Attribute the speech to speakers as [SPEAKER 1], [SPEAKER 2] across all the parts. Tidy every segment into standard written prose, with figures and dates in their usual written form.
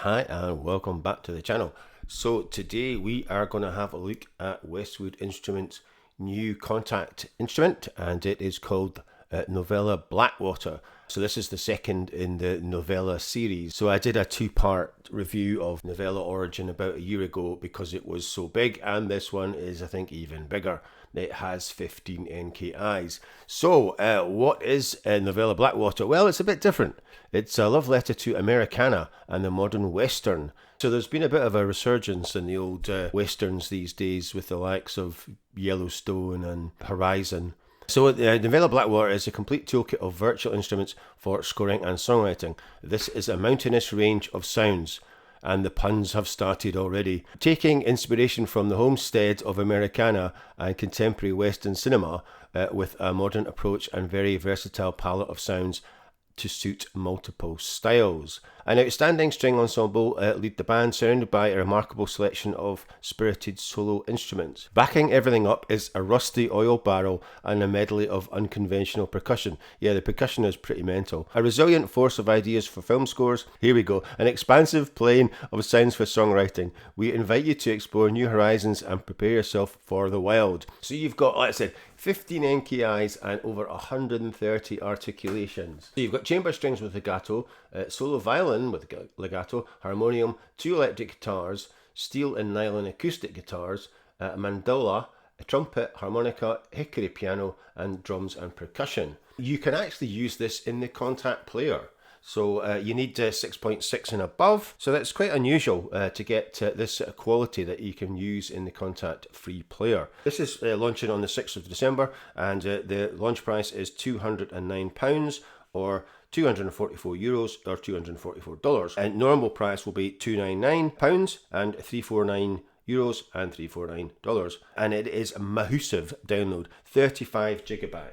[SPEAKER 1] Hi and welcome back to the channel. So today we are going to have a look at Westwood Instruments' new Kontakt instrument, and it is called Novella Blackwater. So this is the second in the Novella series. So I did a two-part review of Novella Origin about a year ago because it was so big, and this one is, I think, even bigger. It has 15 NKIs. So what is Novella Blackwater? Well, it's a bit different. It's a love letter to Americana and the Modern Western. So there's been a bit of a resurgence in the old westerns these days with the likes of Yellowstone and Horizon. So Novella Blackwater is a complete toolkit of virtual instruments for scoring and songwriting. This is a mountainous range of sounds, and the puns have started already. Taking inspiration from the homestead of Americana and contemporary Western cinema with a modern approach and very versatile palette of sounds to suit multiple styles. An outstanding string ensemble lead the band, surrounded by a remarkable selection of spirited solo instruments. Backing everything up is a rusty oil barrel and a medley of unconventional percussion. Yeah, the percussion is pretty mental. A resilient force of ideas for film scores. Here we go. An expansive plane of sounds for songwriting. We invite you to explore new horizons and prepare yourself for the wild. So you've got, like I said, 15 NKIs and over 130 articulations. So you've got chamber strings with legato, solo violin with legato, harmonium, 2 electric guitars, steel and nylon acoustic guitars, a mandola, a trumpet, harmonica, hickory piano, and drums and percussion. You can actually use this in the Kontakt player. So you need 6.6 and above. So that's quite unusual to get this quality that you can use in the Kontakt free player. This is launching on the 6th of December, and the launch price is £209 or €244 or $244. And normal price will be £299 and €349 and $349. And it is a massive download, 35 gigabyte.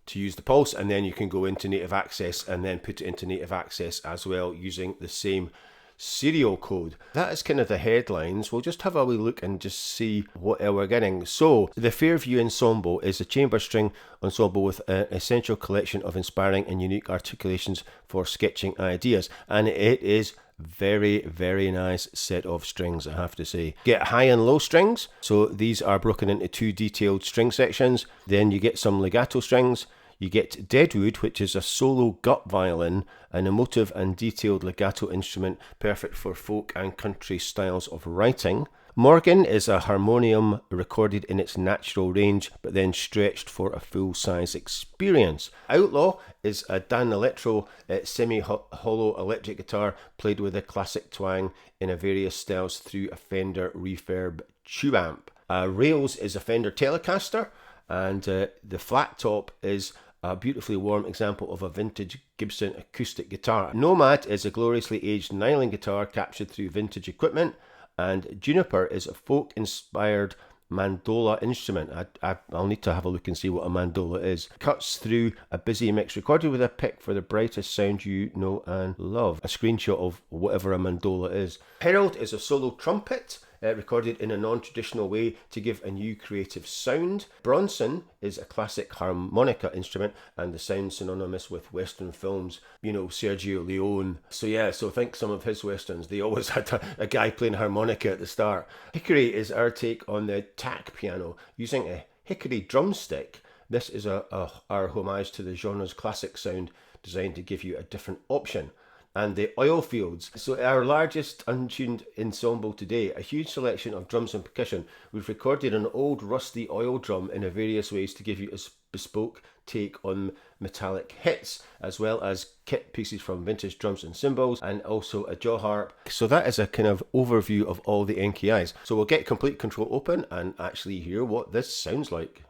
[SPEAKER 1] To use the Pulse, and then you can go into native access and then put it into native access as well using the same serial code. That is kind of the headlines. We'll just have a wee look and just see what we're getting. So the Fairview Ensemble is a chamber string ensemble with an essential collection of inspiring and unique articulations for sketching ideas, and it is very nice set of strings, I have to say. Get high and low strings, so these are broken into 2 detailed string sections. Then you get some legato strings. You get Deadwood, which is a solo gut violin, an emotive and detailed legato instrument perfect for folk and country styles of writing. Morgan is a harmonium recorded in its natural range but then stretched for a full-size experience. Outlaw is a Danelectro semi-hollow electric guitar played with a classic twang in various styles through a Fender Reverb tube amp. Rails is a Fender Telecaster, and the flat top is a beautifully warm example of a vintage Gibson acoustic guitar. Nomad is a gloriously aged nylon guitar captured through vintage equipment, and Juniper is a folk-inspired mandola instrument. I'll need to have a look and see what a mandola is. Cuts through a busy mix recorded with a pick for the brightest sound you know and love. A screenshot of whatever a mandola is. Herald is a solo trumpet recorded in a non-traditional way to give a new creative sound. Bronson is a classic harmonica instrument and the sound synonymous with Western films, you know, Sergio Leone. So yeah, so think some of his Westerns, they always had a guy playing harmonica at the start. Hickory is our take on the tack piano using a hickory drumstick. This is our homage to the genre's classic sound, designed to give you a different option. And the oil fields. So our largest untuned ensemble today, a huge selection of drums and percussion. We've recorded an old rusty oil drum in various ways to give you a bespoke take on metallic hits, as well as kit pieces from vintage drums and cymbals, and also a jaw harp. So that is a kind of overview of all the NKIs. So we'll get Complete Control open and actually hear what this sounds like.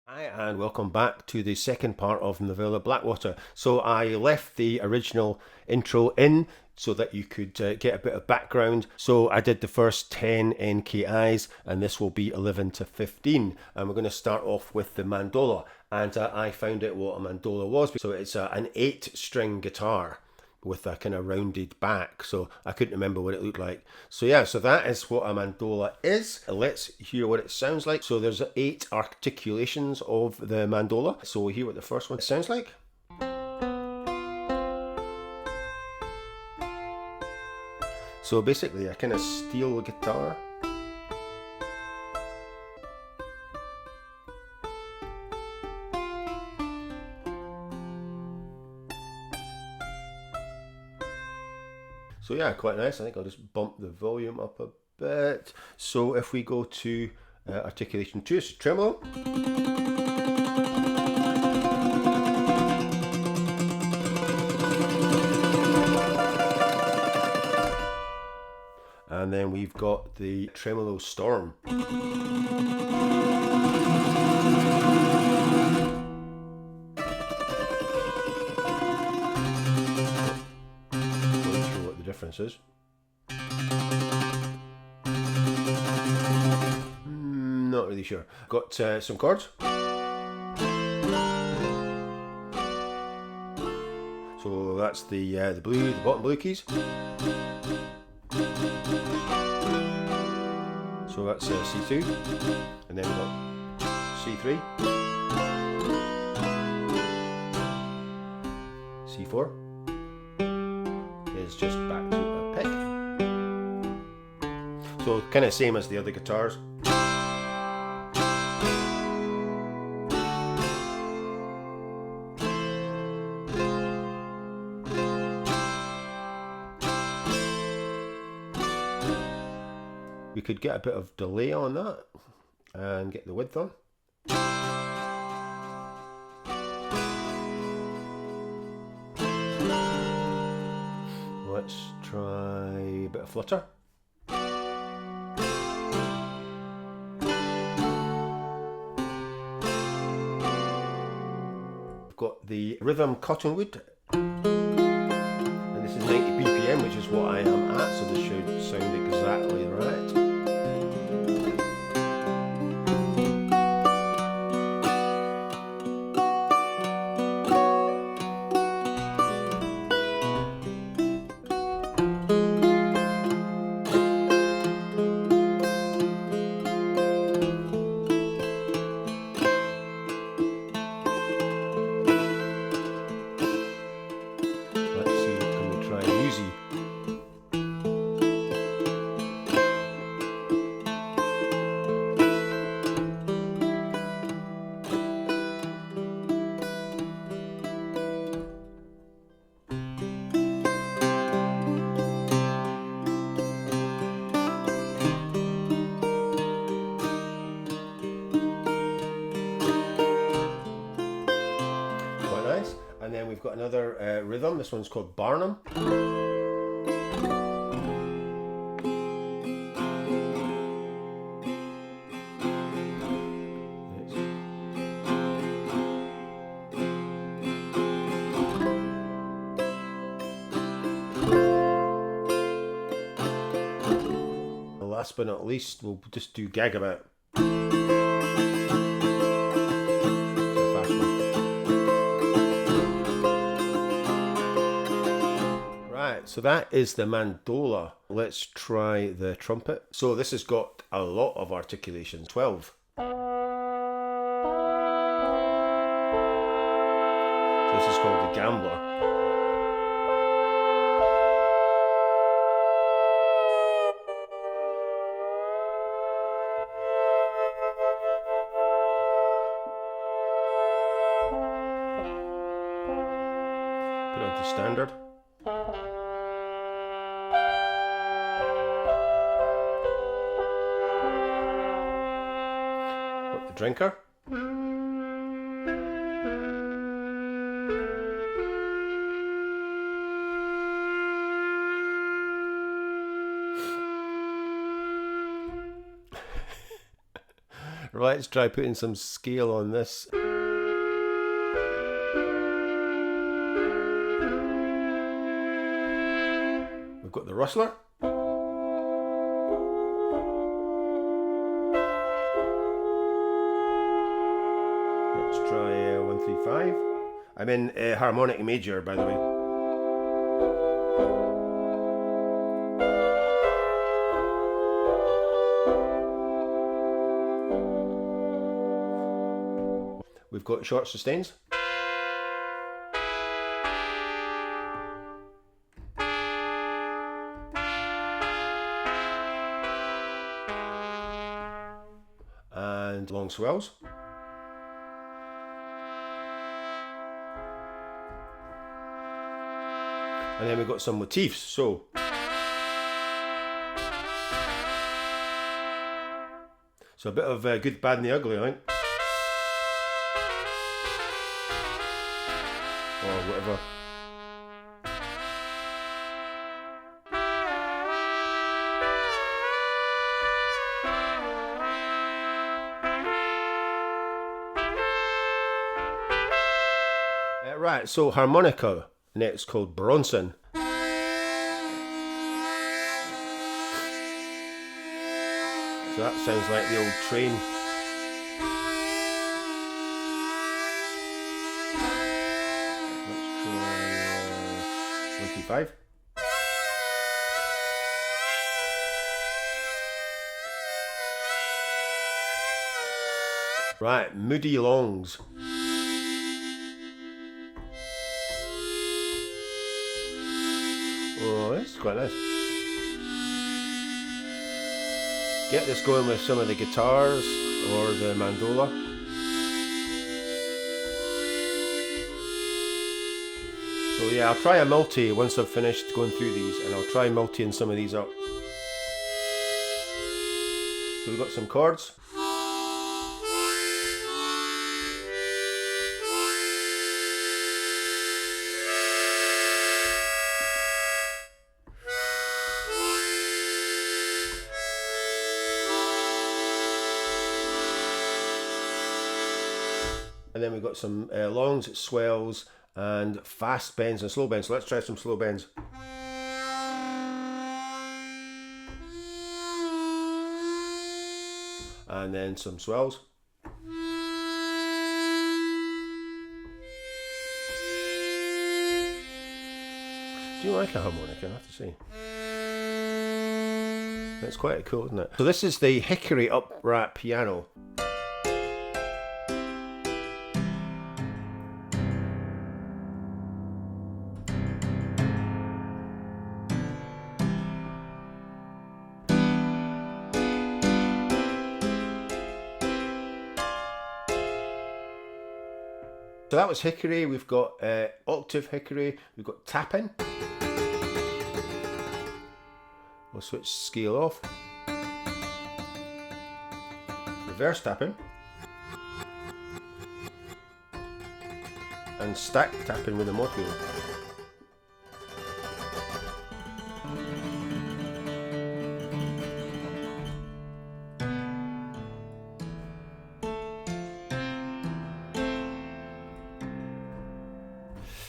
[SPEAKER 1] Hi and welcome back to the second part of Novella Blackwater. So I left the original intro in so that you could get a bit of background. So I did the first 10 NKIs, and this will be 11 to 15. And we're going to start off with the mandola. And I found out what a mandola was. So it's an 8-string guitar with a kind of rounded back, so I couldn't remember what it looked like. So yeah, so that is what a mandola is. Let's hear what it sounds like. So there's 8 articulations of the mandola. So we'll hear what the first one sounds like. So basically a kind of steel guitar. So yeah, quite nice. I think I'll just bump the volume up a bit. So if we go to articulation 2, it's tremolo. And then we've got the tremolo storm. Not sure what the difference is. Not really sure. Got some chords. So that's the bottom blue keys. So that's C2, and then we've got C3, C4 is just back to a pick. So kind of same as the other guitars. We could get a bit of delay on that and get the width on. Let's try a bit of flutter. We've got the rhythm cottonwood, and this is 90 BPM, which is what I am at, so this should sound exactly right. And then we've got another rhythm. This one's called Barnum. Last but not least, we'll just do Gagabout. So that is the mandola. Let's try the trumpet. So this has got a lot of articulation, 12. So this is called the Gambler. Put it onto standard. Drinker. Right, let's try putting some scale on this. We've got the rustler. Let's try 135. I'm in harmonic major, by the way. we've got short sustains. And long swells. And then we've got some motifs, so a bit of good, bad and the ugly, I think. Or whatever. Right, so harmonica, next, called Bronson. So that sounds like the old train. Let's try 25. Right, moody longs. Oh, this is quite nice. Get this going with some of the guitars or the mandola. So yeah, I'll try a multi once I've finished going through these, and I'll try multi-ing some of these up. So we've got some chords. And then we've got some longs, swells, and fast bends and slow bends. So let's try some slow bends. And then some swells. Do you like a harmonica? I have to say. That's quite cool, isn't it? So this is the Hickory upright piano. So that was Hickory. We've got octave Hickory. We've got tapping. We'll switch scale off. Reverse tapping. And stack tapping with a mod wheel.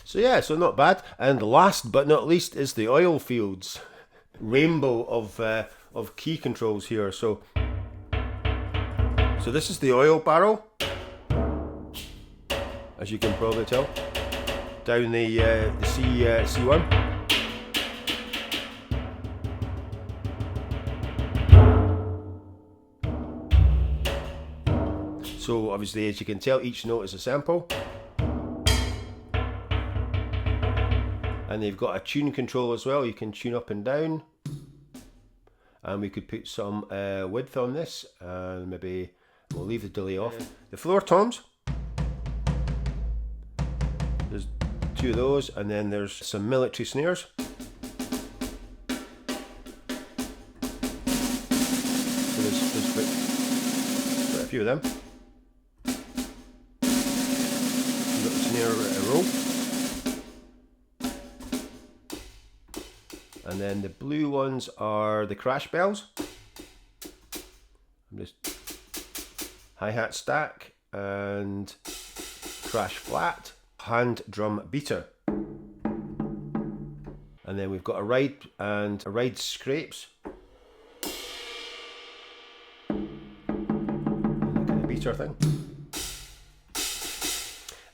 [SPEAKER 1] So yeah, so not bad. And last but not least is the oil fields. Rainbow of key controls here. So this is the oil barrel, as you can probably tell, down the C1. So obviously, as you can tell, each note is a sample. And they've got a tune control as well. You can tune up and down. And we could put some width on this. And maybe we'll leave the delay off. The floor toms. There's two of those. And then there's some military snares. So there's quite a few of them. You've got the snare roll. And then the blue ones are the crash bells. I'm just hi-hat stack and crash flat, hand drum beater. And then we've got a ride and a ride scrapes. Look at the beater thing.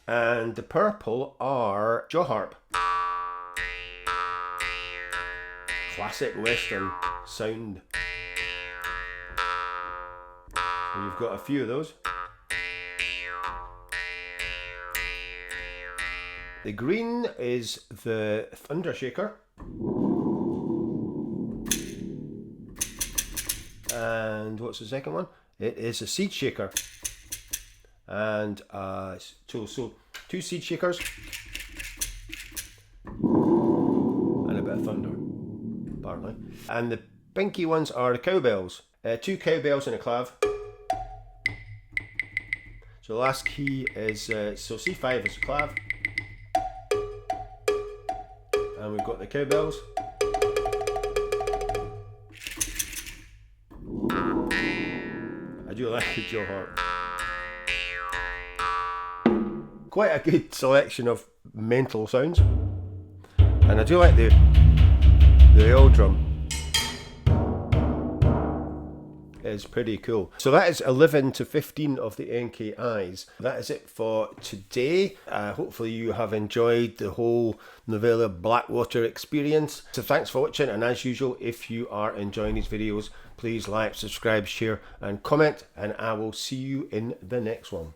[SPEAKER 1] And the purple are jaw harp. Classic Western sound. And you've got a few of those. The green is the thunder shaker. And what's the second one? It is a seed shaker. And so 2 seed shakers and a bit of thunder, apparently. And the pinky ones are the cowbells. 2 cowbells and a clav. So the last key is, so C5 is a clav. And we've got the cowbells. I do like the jaw harp. Quite a good selection of mental sounds. And I do like the oil drum. Is pretty cool. So that is 11 to 15 of the NKIs. That is it for today. Hopefully you have enjoyed the whole Novella Blackwater experience. So thanks for watching, and as usual, if you are enjoying these videos, please like, subscribe, share and comment, and I will see you in the next one.